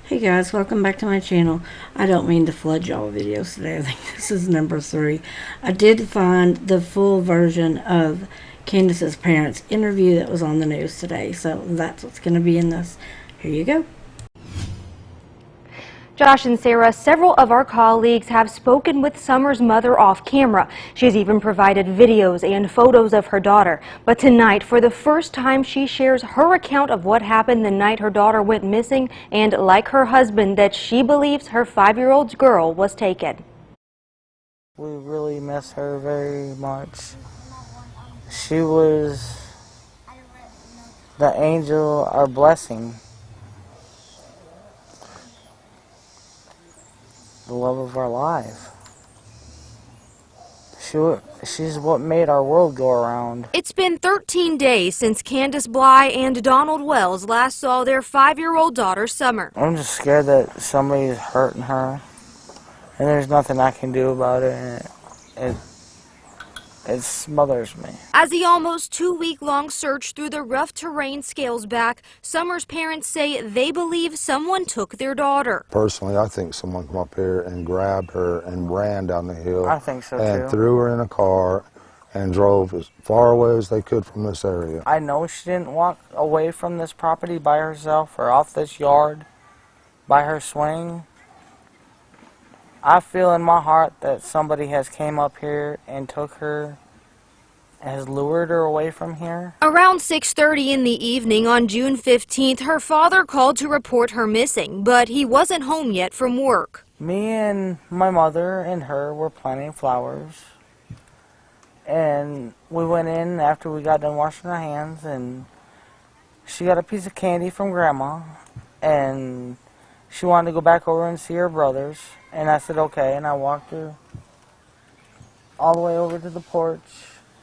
Hey guys, welcome back to my channel. I don't mean to flood y'all with videos today. I think this is number 3. I did find the full version of Candace's parents' interview that was on the news today, so that's what's going to be in this. Here you go. Josh and Sarah, several of our colleagues have spoken with Summer's mother off camera. She's even provided videos and photos of her daughter. But tonight, for the first time, she shares her account of what happened the night her daughter went missing, and like her husband, that she believes her 5-year-old girl was taken. We really miss her very much. She was the angel, our blessing. The love of our life. She's what made our world go around. It's been 13 days since Candace Bly and Donald Wells last saw their 5-year-old daughter, Summer. I'm just scared that somebody's hurting her, and there's nothing I can do about it, and it smothers me. As the almost 2-week-long search through the rough terrain scales back, Summer's parents say they believe someone took their daughter. Personally, I think someone came up here and grabbed her and ran down the hill. I think so, and too. Threw her in a car and drove as far away as they could from this area. I know she didn't walk away from this property by herself or off this yard by her swing. I feel in my heart that somebody has came up here and took her, has lured her away from here. Around 6:30 in the evening on June 15th, her father called to report her missing, but he wasn't home yet from work. Me and my mother and her were planting flowers, and we went in after we got done washing our hands, and she got a piece of candy from Grandma, and she wanted to go back over and see her brothers, and I said okay, and I walked her all the way over to the porch,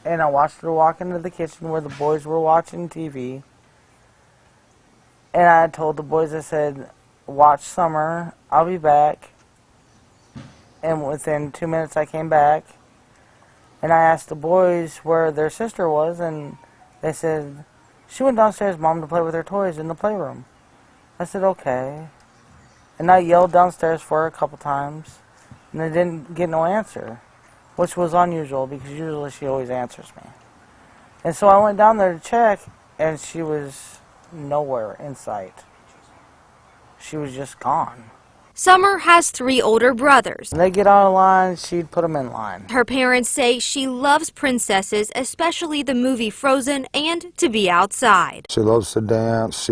and I watched her walk into the kitchen where the boys were watching TV, and I told the boys, I said, watch Summer, I'll be back, and within 2 minutes I came back, and I asked the boys where their sister was, and they said, she went downstairs, Mom, to play with her toys in the playroom. I said, okay. And I yelled downstairs for her a couple times, and I didn't get no answer, which was unusual because usually she always answers me. And so I went down there to check, and she was nowhere in sight. She was just gone. Summer has 3 older brothers. When they get out of line, she'd put them in line. Her parents say she loves princesses, especially the movie Frozen, and to be outside. She loves to dance.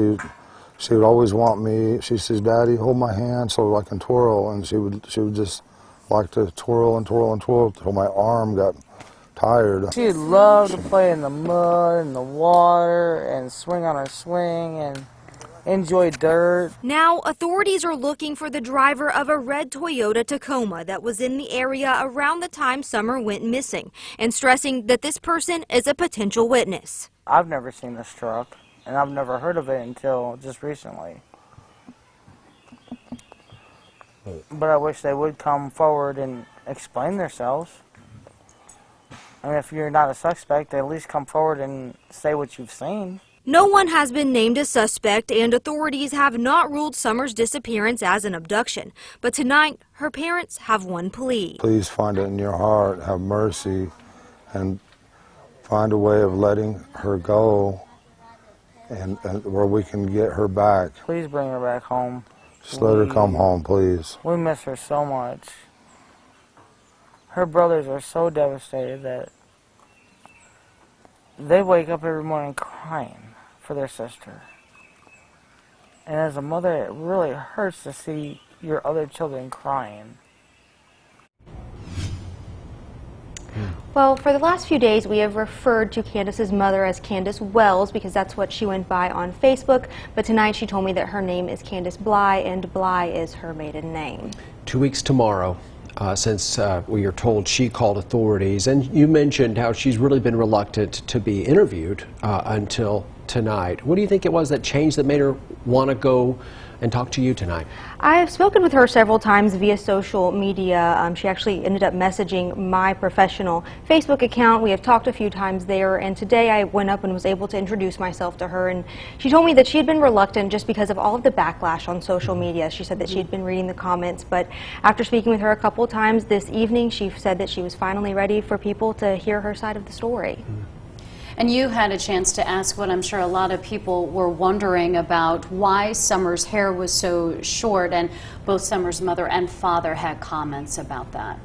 She would always want me. She says, "Daddy, hold my hand so I can twirl," and she would just like to twirl and twirl and twirl until my arm got tired. She loved to play in the mud and the water and swing on her swing and enjoy dirt. Now, authorities are looking for the driver of a red Toyota Tacoma that was in the area around the time Summer went missing, and stressing that this person is a potential witness. I've never seen this truck, and I've never heard of it until just recently. But I wish they would come forward and explain themselves. I mean, if you're not a suspect, at least come forward and say what you've seen. No one has been named a suspect, and authorities have not ruled Summer's disappearance as an abduction. But tonight, her parents have one plea. Please find it in your heart, have mercy, and find a way of letting her go and where we can get her back. Please bring her back home. Just let her come home, please. We miss her so much. Her brothers are so devastated that they wake up every morning crying for their sister. And as a mother, it really hurts to see your other children crying. Well, for the last few days, we have referred to Candace's mother as Candace Wells because that's what she went by on Facebook. But tonight she told me that her name is Candace Bly, and Bly is her maiden name. 2 weeks tomorrow, since we are told she called authorities. And you mentioned how she's really been reluctant to be interviewed until tonight. What do you think it was that changed that made her want to go and talk to you tonight? I've spoken with her several times via social media. She actually ended up messaging my professional Facebook account. We have talked a few times there, and today I went up and was able to introduce myself to her, and she told me that she had been reluctant just because of all of the backlash on social media. She said that she had been reading the comments, but after speaking with her a couple of times this evening, she said that she was finally ready for people to hear her side of the story. And you had a chance to ask what I'm sure a lot of people were wondering about, why Summer's hair was so short, and both Summer's mother and father had comments about that.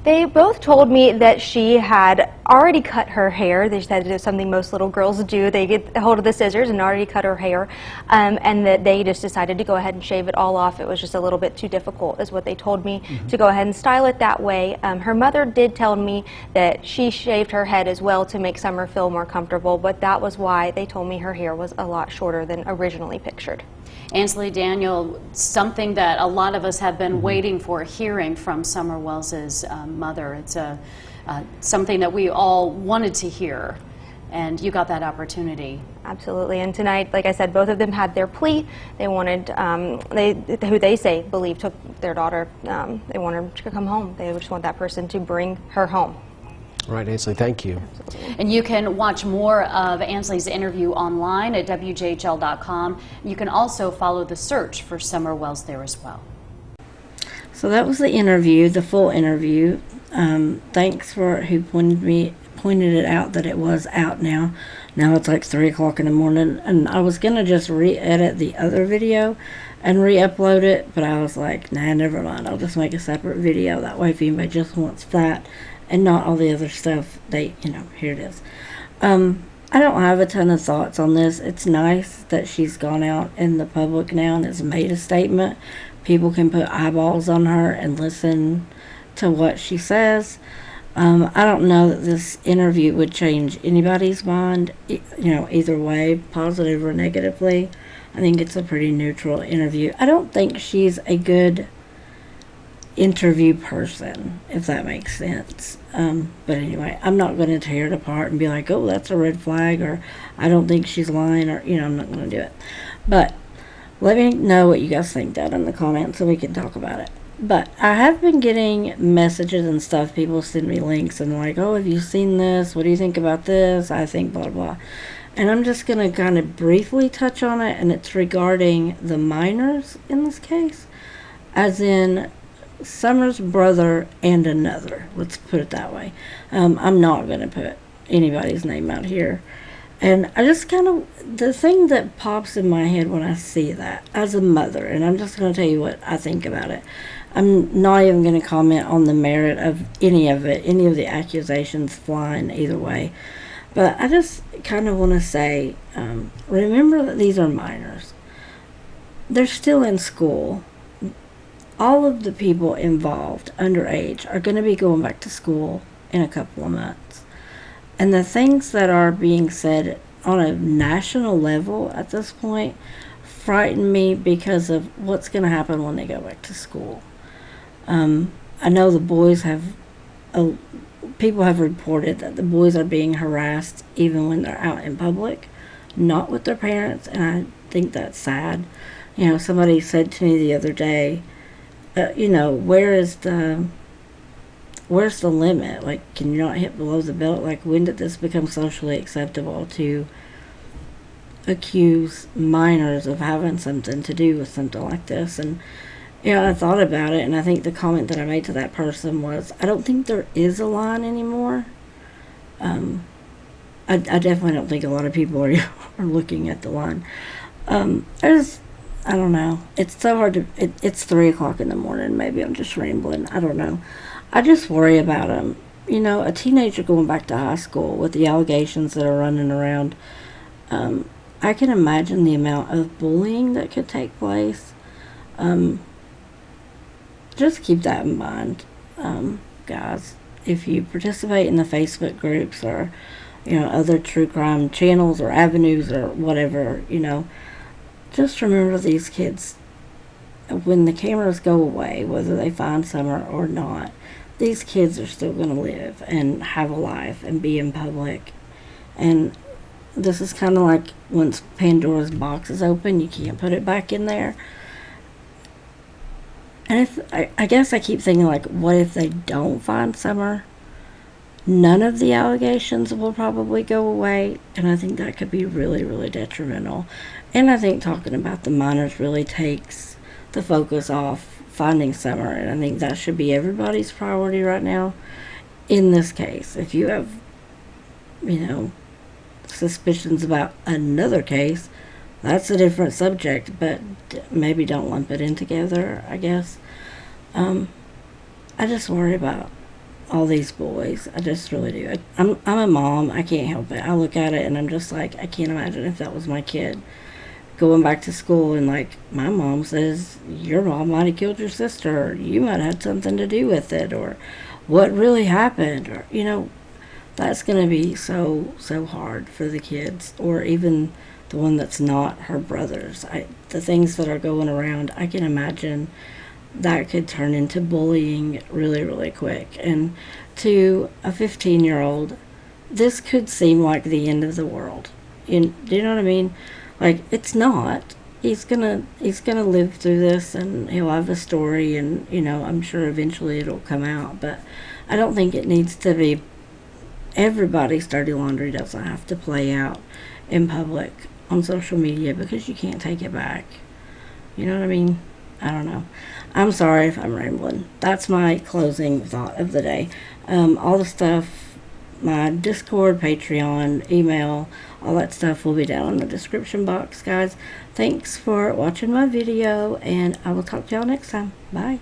They both told me that she had already cut her hair. They said it's something most little girls do. They get a hold of the scissors and already cut her hair, and that they just decided to go ahead and shave it all off. It was just a little bit too difficult, is what they told me, to go ahead and style it that way. Her mother did tell me that she shaved her head as well to make Summer feel more comfortable, but that was why they told me her hair was a lot shorter than originally pictured. Ansley, Daniel, something that a lot of us have been waiting for, hearing from Summer Wells's mother. It's something that we all wanted to hear, and you got that opportunity. Absolutely, and tonight, like I said, both of them had their plea. They wanted, who they say believe took their daughter, they want her to come home. They just want that person to bring her home. All right, Ansley, thank you. Absolutely. And you can watch more of Ansley's interview online at WJHL.com. You can also follow the search for Summer Wells there as well. So that was the interview, the full interview. Thanks for who pointed it out that it was out now. Now it's like 3 o'clock in the morning, and I was gonna just re-edit the other video and re-upload it, but I was like, nah, never mind. I'll just make a separate video. That way, if anybody just wants that and not all the other stuff, they, here it is. I don't have a ton of thoughts on this. It's nice that she's gone out in the public now and has made a statement. People can put eyeballs on her and listen to what she says. I don't know that this interview would change anybody's mind, either way, positive or negatively. I think it's a pretty neutral interview. I don't think she's a good interview person, if that makes sense. But anyway, I'm not going to tear it apart and be like, oh, that's a red flag, or I don't think she's lying, or, I'm not going to do it. But let me know what you guys think down in the comments so we can talk about it. But I have been getting messages and stuff. People send me links and like, oh, have you seen this? What do you think about this? I think blah, blah. And I'm just going to kind of briefly touch on it, and it's regarding the minors in this case, as in Summer's brother and another. Let's put it that way. I'm not going to put anybody's name out here. And I just the thing that pops in my head when I see that, as a mother, and I'm just going to tell you what I think about it. I'm not even going to comment on the merit of any of it, any of the accusations flying either way. But I just kind of want to say, remember that these are minors. They're still in school. All of the people involved, underage, are going to be going back to school in a couple of months. And the things that are being said on a national level at this point frighten me because of what's going to happen when they go back to school. I know the boys people have reported that the boys are being harassed even when they're out in public, not with their parents, and I think that's sad. Somebody said to me the other day, where's the limit? Like, can you not hit below the belt? Like, when did this become socially acceptable to accuse minors of having something to do with something like this? And I thought about it, and I think the comment that I made to that person was, I don't think there is a line anymore. I definitely don't think a lot of people are looking at the line. I don't know. It's so hard to... It's 3 o'clock in the morning. Maybe I'm just rambling. I don't know. I just worry about them. A teenager going back to high school with the allegations that are running around. I can imagine the amount of bullying that could take place. Just keep that in mind, guys. If you participate in the Facebook groups or, other true crime channels or avenues or whatever, just remember these kids, when the cameras go away, whether they find Summer or not, these kids are still going to live and have a life and be in public. And this is kind of like once Pandora's box is open, you can't put it back in there. And I guess I keep thinking, like, what if they don't find Summer? None of the allegations will probably go away, and I think that could be really, really detrimental. And I think talking about the minors really takes the focus off finding Summer, and I think that should be everybody's priority right now in this case. If you have, suspicions about another case, that's a different subject, but maybe don't lump it in together, I guess. I just worry about all these boys. I just really do. I'm a mom. I can't help it. I look at it and I'm just like, I can't imagine if that was my kid going back to school and, like, my mom says, your mom might have killed your sister, or you might have had something to do with it, or what really happened, or, that's going to be so hard for the kids, or even the one that's not her brother's. The things that are going around, I can imagine that could turn into bullying really, really quick. And to a 15-year-old, this could seem like the end of the world. Do you know what I mean? Like, it's not. He's gonna live through this, and he'll have a story, and I'm sure eventually it'll come out. But I don't think it needs to be. Everybody's dirty laundry doesn't have to play out in public on social media, because you can't take it back. You know what I mean? I don't know. I'm sorry if I'm rambling. That's my closing thought of the day. All the stuff, my Discord, Patreon, email, all that stuff will be down in the description box, guys. Thanks for watching my video, and I will talk to y'all next time. Bye.